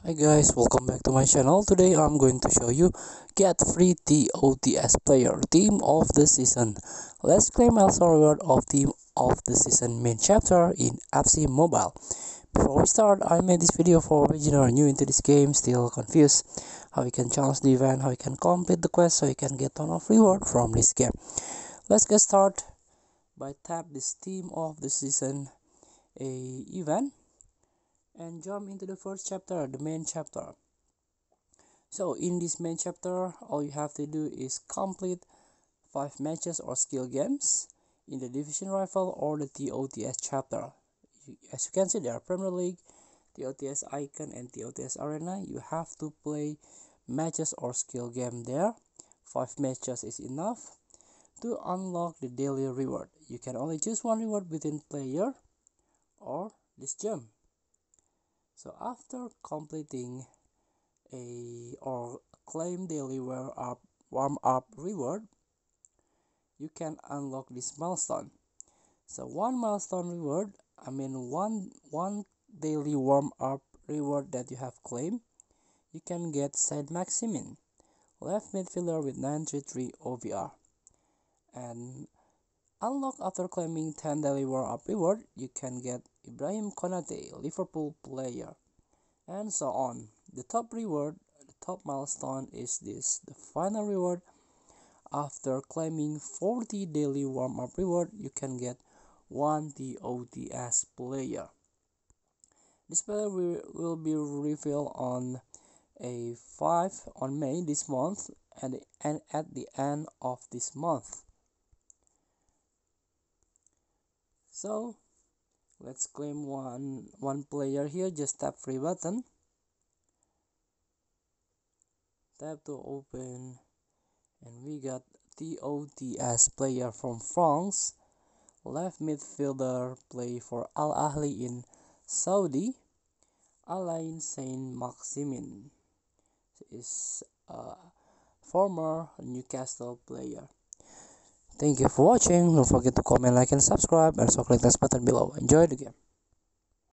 Hi guys, welcome back to my channel. Today I'm going to show you get free TOTS player team of the season. Let's claim milestone reward of team of the season main chapter in FC Mobile. Before we start, I made this video for beginner new into this game, still confused how you can challenge the event, how you can complete the quest so you can get ton of reward from this game. Let's get started by tap this team of the season event and jump into the first chapter, the main chapter. So in this main chapter, all you have to do is complete 5 matches or skill games in the Division Rifle or the TOTS chapter. As you can see, there are Premier League, TOTS Icon and TOTS Arena. You have to play matches or skill game there. 5 matches is enough to unlock the daily reward. You can only choose one reward within player or this gem. So after completing or claim daily warm up reward, you can unlock this milestone. So one milestone reward, one daily warm up reward that you have claimed, you can get Said Maximin, left midfielder with 933 OVR. And unlock after claiming 10 daily warm up reward, you can get Ibrahim Konate, Liverpool player, and so on. The top reward, the top milestone is this. The final reward, after claiming 40 daily warm-up reward, you can get 1 TOTS player. This player will be revealed on a 5 on May this month and at the end of this month. So let's claim one player here. Just tap free button, tap to open, and we got TOTS player from France, left midfielder, play for Al Ahly in Saudi. Alain Saint-Maximin is a former Newcastle player. Thank you for watching. Don't forget to comment, like, and subscribe, and also click this button below. Enjoy the game.